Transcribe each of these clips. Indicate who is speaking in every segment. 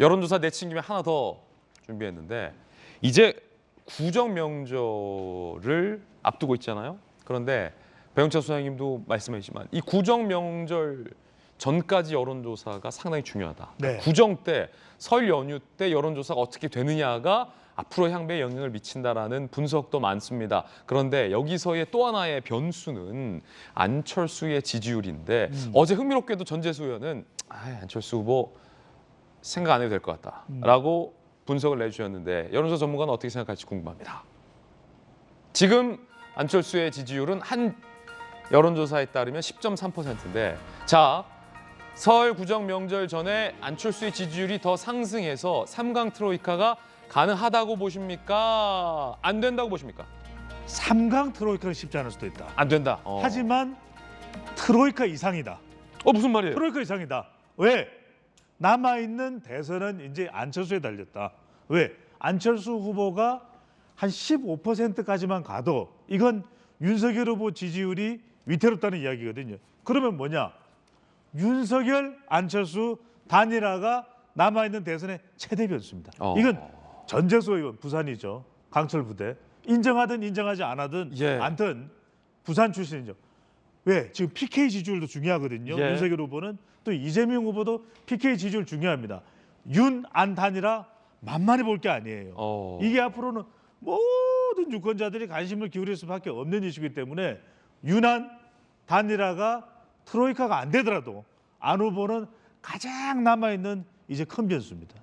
Speaker 1: 여론조사 내친 김에 하나 더 준비했는데 이제 구정 명절을 앞두고 있잖아요. 그런데 배영찬 소장님도 말씀하셨지만 이 구정 명절 전까지 여론조사가 상당히 중요하다.
Speaker 2: 네.
Speaker 1: 구정 때, 설 연휴 때 여론조사가 어떻게 되느냐가 앞으로 향배에 영향을 미친다라는 분석도 많습니다. 그런데 여기서의 또 하나의 변수는 안철수의 지지율인데 어제 흥미롭게도 전재수 의원은 안철수 후보 생각 안 해도 될 것 같다라고 분석을 내주셨는데 여론조사 전문가는 어떻게 생각할지 궁금합니다. 지금 안철수의 지지율은 한 여론조사에 따르면 10.3%인데 자, 설 구정 명절 전에 안철수의 지지율이 더 상승해서 3강 트로이카가 가능하다고 보십니까? 안 된다고 보십니까?
Speaker 2: 3강 트로이카는 쉽지 않을 수도 있다.
Speaker 1: 안 된다.
Speaker 2: 하지만 트로이카 이상이다.
Speaker 1: 무슨 말이에요?
Speaker 2: 트로이카 이상이다. 왜? 남아있는 대선은 이제 안철수에 달렸다. 왜? 안철수 후보가 한 15%까지만 가도 이건 윤석열 후보 지지율이 위태롭다는 이야기거든요. 그러면 뭐냐? 윤석열, 안철수 단일화가 남아있는 대선의 최대 변수입니다. 이건 전재수 의원, 부산이죠. 강철 부대. 인정하든 인정하지 않든 부산 출신이죠. 왜? 지금 PK 지지율도 중요하거든요. 윤석열 후보는 또 이재명 후보도 PK 지지율 중요합니다. 윤, 안 단일화 만만히 볼 게 아니에요. 이게 앞으로는 모든 유권자들이 관심을 기울일 수밖에 없는 이슈이기 때문에 윤안 단일화가 트로이카가 안 되더라도 안 후보는 가장 남아있는 이제 큰 변수입니다.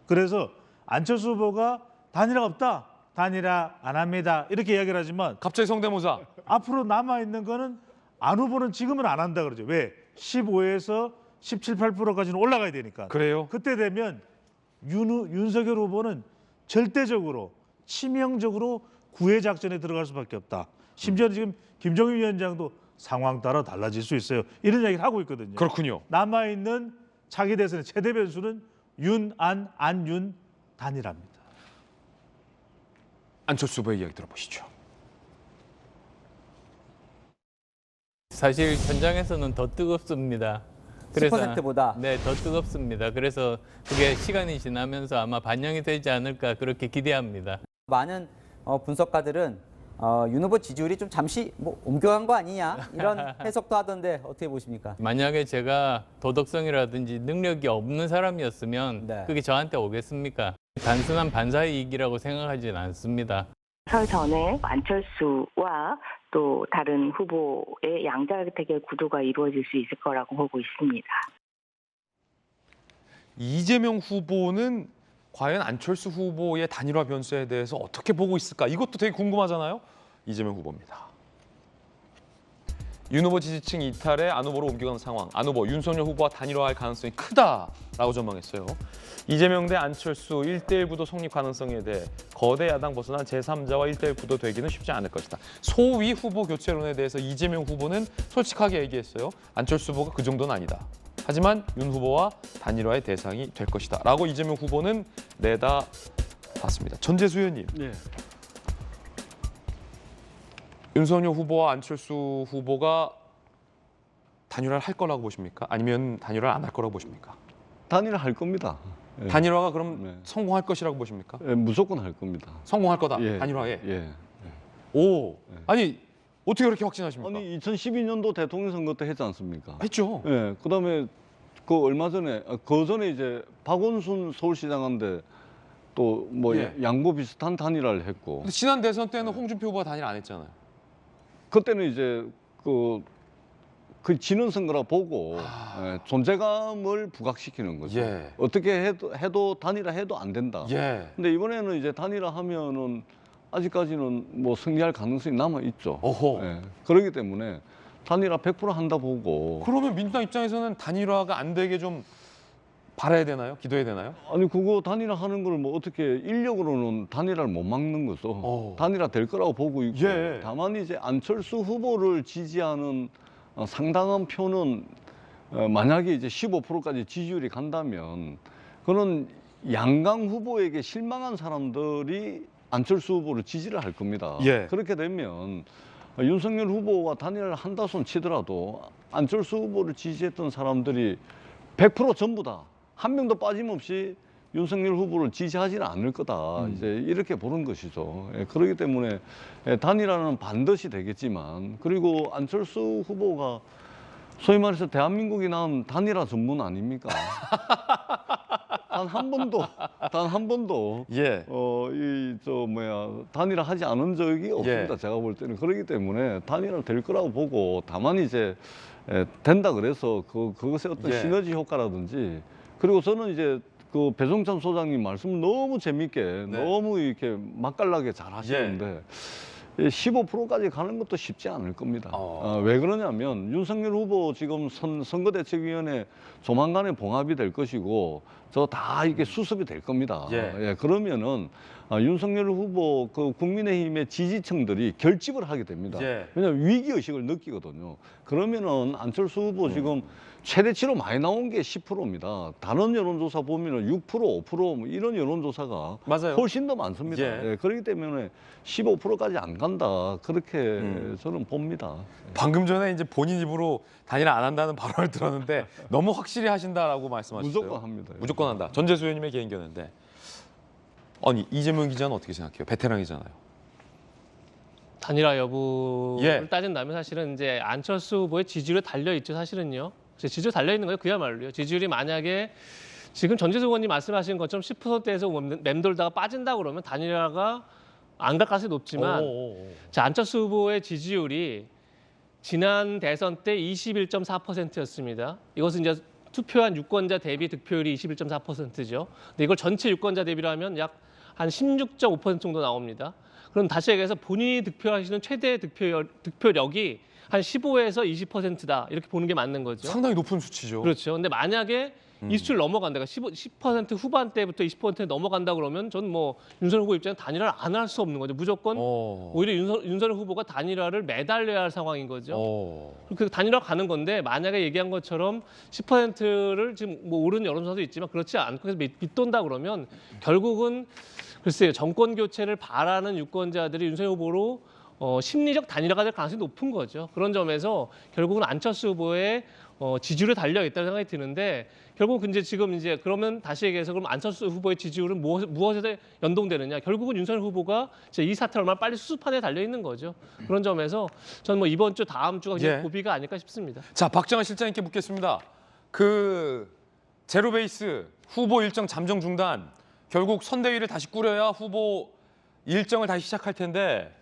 Speaker 2: 그래서 안철수 후보가 단일화가 없다, 단일화 안 합니다 이렇게 이야기를 하지만
Speaker 1: 갑자기 성대모사.
Speaker 2: 앞으로 남아있는 거는 안 후보는 지금은 안 한다 그러죠. 왜? 15에서 17, 18%까지는 올라가야 되니까.
Speaker 1: 그래요?
Speaker 2: 그때 되면 윤석열 후보는 절대적으로 치명적으로 구애 작전에 들어갈 수밖에 없다. 심지어 지금 김종인 위원장도 상황 따라 달라질 수 있어요. 이런 이야기를 하고 있거든요.
Speaker 1: 그렇군요.
Speaker 2: 남아있는 차기 대선의 최대 변수는 윤, 안윤 단일화입니다.
Speaker 1: 안철수 후보의 이야기 들어보시죠.
Speaker 3: 사실 현장에서는 더 뜨겁습니다. 그래서
Speaker 4: 10%보다?
Speaker 3: 네, 더 뜨겁습니다. 그래서 그게 시간이 지나면서 아마 반영이 되지 않을까 그렇게 기대합니다.
Speaker 4: 많은 분석가들은 윤 후보 지지율이 좀 잠시 옮겨간 거 아니냐 이런 해석도 하던데 어떻게 보십니까?
Speaker 3: 만약에 제가 도덕성이라든지 능력이 없는 사람이었으면
Speaker 4: 네.
Speaker 3: 그게 저한테 오겠습니까? 단순한 반사이익이라고 생각하지는 않습니다.
Speaker 5: 설 전에 안철수와 또 다른 후보의 양자택일 구도가 이루어질 수 있을 거라고 보고 있습니다.
Speaker 1: 이재명 후보는 과연 안철수 후보의 단일화 변수에 대해서 어떻게 보고 있을까? 이것도 되게 궁금하잖아요. 이재명 후보입니다. 윤 후보 지지층 이탈에 안 후보로 옮겨간 상황. 안 후보, 윤석열 후보와 단일화할 가능성이 크다라고 전망했어요. 이재명 대 안철수 1대1 구도 성립 가능성에 대해 거대 야당 벗어난 제3자와 1대1 구도 되기는 쉽지 않을 것이다. 소위 후보 교체론에 대해서 이재명 후보는 솔직하게 얘기했어요. 안철수 후보가 그 정도는 아니다. 하지만 윤 후보와 단일화의 대상이 될 것이다. 라고 이재명 후보는 내다봤습니다. 전재수 의원님.
Speaker 6: 네.
Speaker 1: 윤석열 후보와 안철수 후보가 단일화를 할 거라고 보십니까? 아니면 단일화를 안 할 거라고 보십니까?
Speaker 6: 단일화 할 겁니다. 예.
Speaker 1: 단일화가 그럼
Speaker 6: 네.
Speaker 1: 성공할 것이라고 보십니까?
Speaker 6: 예, 무조건 할 겁니다.
Speaker 1: 성공할 거다,
Speaker 6: 예.
Speaker 1: 단일화에.
Speaker 6: 예.
Speaker 1: 오, 아니 어떻게 그렇게 확신하십니까?
Speaker 6: 아니 2012년도 대통령 선거 때 했지 않습니까?
Speaker 1: 했죠.
Speaker 6: 예. 그다음에 그 얼마 전에 그 전에 이제 박원순 서울시장한테 또 뭐
Speaker 1: 예.
Speaker 6: 양보 비슷한 단일화를 했고
Speaker 1: 근데 지난 대선 때는 홍준표 후보가 단일화 안 했잖아요.
Speaker 6: 그때는 이제 그 지는 선거라 보고 예, 존재감을 부각시키는 거죠.
Speaker 1: 예.
Speaker 6: 어떻게 해도 단일화 해도 안 된다.
Speaker 1: 예.
Speaker 6: 근데 이번에는 이제 단일화 하면은 아직까지는 뭐 승리할 가능성이 남아 있죠.
Speaker 1: 어허.
Speaker 6: 예. 그렇기 때문에 단일화 100% 한다 보고.
Speaker 1: 그러면 민주당 입장에서는 단일화가 안 되게 좀 바라야 되나요? 기도해야 되나요?
Speaker 6: 아니 그거 단일화 하는 걸 뭐 어떻게 인력으로는 단일화를 못 막는 거죠. 단일화 될 거라고 보고 있고.
Speaker 1: 예.
Speaker 6: 다만 이제 안철수 후보를 지지하는 상당한 표는 만약에 이제 15%까지 지지율이 간다면 그는 양강 후보에게 실망한 사람들이 안철수 후보를 지지를 할 겁니다.
Speaker 1: 예.
Speaker 6: 그렇게 되면 윤석열 후보와 단일화를 한다 손 치더라도 안철수 후보를 지지했던 사람들이 100% 전부 다 한 명도 빠짐없이 윤석열 후보를 지지하지는 않을 거다. 이제 이렇게 보는 것이죠. 예, 그렇기 때문에 단일화는 반드시 되겠지만, 그리고 안철수 후보가 소위 말해서 대한민국이 낳은 단일화 전문 아닙니까? 단 한 번도
Speaker 1: 예.
Speaker 6: 단일화 하지 않은 적이 없습니다.
Speaker 1: 예.
Speaker 6: 제가 볼 때는. 그렇기 때문에 단일화 될 거라고 보고, 다만 이제 된다 그래서 그것의 어떤
Speaker 1: 예.
Speaker 6: 시너지 효과라든지, 그리고 저는 이제 그 배종찬 소장님 말씀 너무 재밌게
Speaker 1: 네.
Speaker 6: 너무 이렇게 맛깔나게 잘 하시는데 15%까지 가는 것도 쉽지 않을 겁니다. 왜 그러냐면 윤석열 후보 지금 선거대책위원회 조만간에 봉합이 될 것이고 저 다 이게 수습이 될 겁니다.
Speaker 1: 예.
Speaker 6: 그러면은 윤석열 후보 그 국민의힘의 지지층들이 결집을 하게 됩니다.
Speaker 1: 예.
Speaker 6: 왜냐하면 위기의식을 느끼거든요. 그러면은 안철수 후보 지금 최대치로 많이 나온 게 10%입니다. 다른 여론조사 보면은 6%, 5% 뭐 이런 여론조사가
Speaker 1: 맞아요.
Speaker 6: 훨씬 더 많습니다.
Speaker 1: 예.
Speaker 6: 그렇기 때문에 15%까지 안 간다. 그렇게 저는 봅니다.
Speaker 1: 방금 전에 이제 본인 입으로 단일화 안 한다는 발언을 들었는데 너무 확실히 하신다라고 말씀하셨어요.
Speaker 6: 무조건 합니다.
Speaker 1: 무조건 한다. 전재수 의원님의 개인견인데. 아니 이재명 기자는 어떻게 생각해요? 베테랑이잖아요.
Speaker 7: 단일화 여부를
Speaker 1: 예.
Speaker 7: 따진다면 사실은 이제 안철수 후보의 지지율에 달려 있죠. 사실은요. 지지율 달려 있는 거예요. 그야말로요. 지지율이 만약에 지금 전재수 의원님 말씀하신 것처럼 10%대에서 맴돌다가 빠진다 그러면 단일화가 안 갈 가능성이 높지만 자, 안철수 후보의 지지율이 지난 대선 때 21.4%였습니다. 이것은 이제 투표한 유권자 대비 득표율이 21.4%죠. 근데 이걸 전체 유권자 대비로 하면 약 한 16.5% 정도 나옵니다. 그럼 다시 얘기해서 본인이 득표하시는 최대 득표력이 한 15에서 20%다 이렇게 보는 게 맞는 거죠.
Speaker 1: 상당히 높은 수치죠.
Speaker 7: 그렇죠. 근데 만약에 이 수치를 넘어간다, 10% 후반대부터 20% 넘어간다 그러면 저는 뭐 윤석열 후보 입장에 단일화를 안 할 수 없는 거죠. 무조건 오히려 윤석열 후보가 단일화를 매달려야 할 상황인 거죠. 그 단일화 가는 건데 만약에 얘기한 것처럼 10%를 지금 뭐 오른 여론조사도 있지만 그렇지 않고 해서 밑돈다 그러면 결국은 글쎄요 정권 교체를 바라는 유권자들이 윤석열 후보로 심리적 단일화가 될 가능성이 높은 거죠. 그런 점에서 결국은 안철수 후보의 지지율에 달려 있다는 생각이 드는데 결국 이제 지금 이제 그러면 다시 얘기해서 그럼 안철수 후보의 지지율은 무엇에 연동되느냐? 결국은 윤석열 후보가 이 사태를 얼마나 빨리 수습하는 데 달려 있는 거죠. 그런 점에서 저는 뭐 이번 주 다음 주가
Speaker 1: 예.
Speaker 7: 고비가 아닐까 싶습니다.
Speaker 1: 자, 박정환 실장님께 묻겠습니다. 그 제로베이스 후보 일정 잠정 중단 결국 선대위를 다시 꾸려야 후보 일정을 다시 시작할 텐데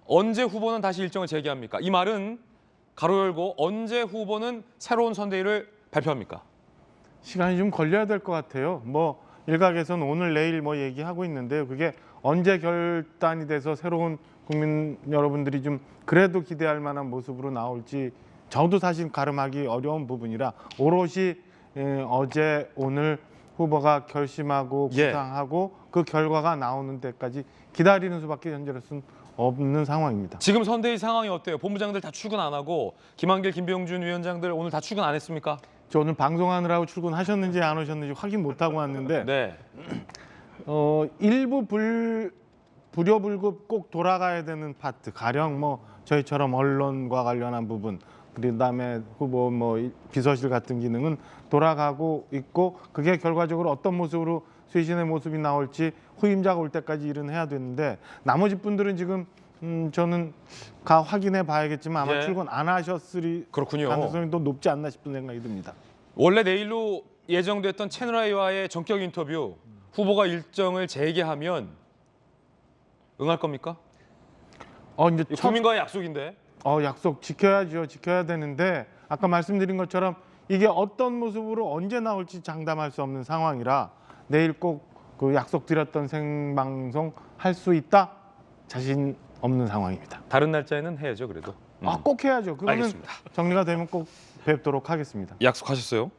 Speaker 1: 언제 후보는 다시 일정을 재개합니까? 이 말은 가로 열고 언제 후보는 새로운 선대위를 발표합니까?
Speaker 8: 시간이 좀 걸려야 될 것 같아요. 뭐 일각에서는 오늘 내일 뭐 얘기하고 있는데요. 그게 언제 결단이 돼서 새로운 국민 여러분들이 좀 그래도 기대할 만한 모습으로 나올지 저도 사실 가름하기 어려운 부분이라 오롯이 어제 오늘 후보가 결심하고
Speaker 1: 예.
Speaker 8: 구상하고 그 결과가 나오는 데까지 기다리는 수밖에 현재로서는 없는 상황입니다.
Speaker 1: 지금 선대위 상황이 어때요? 본부장들 다 출근 안 하고 김한길, 김병준 위원장들 오늘 다 출근 안 했습니까?
Speaker 8: 저 오늘 방송하느라고 출근하셨는지 안 오셨는지 확인 못하고 왔는데
Speaker 1: 네.
Speaker 8: 일부 불효불급 꼭 돌아가야 되는 파트, 가령 뭐 저희처럼 언론과 관련한 부분, 그다음에 후보 뭐 비서실 같은 기능은 돌아가고 있고 그게 결과적으로 어떤 모습으로 쇄신의 모습이 나올지 후임자가 올 때까지 일은 해야 되는데 나머지 분들은 지금 저는 확인해 봐야겠지만 아마
Speaker 1: 예.
Speaker 8: 출근 안 하셨을
Speaker 1: 그렇군요.
Speaker 8: 가능성이 더 높지 않나 싶은 생각이 듭니다.
Speaker 1: 원래 내일로 예정됐던 채널A와의 전격 인터뷰 후보가 일정을 재개하면 응할 겁니까?
Speaker 8: 이제
Speaker 1: 이거 국민과의 약속인데.
Speaker 8: 약속 지켜야죠. 지켜야 되는데 아까 말씀드린 것처럼 이게 어떤 모습으로 언제 나올지 장담할 수 없는 상황이라 내일 꼭 그 약속드렸던 생방송 할 수 있다? 자신 없는 상황입니다.
Speaker 1: 다른 날짜에는 해야죠, 그래도.
Speaker 8: 꼭 해야죠. 그거는
Speaker 1: 알겠습니다.
Speaker 8: 정리가 되면 꼭 뵙도록 하겠습니다.
Speaker 1: 약속하셨어요?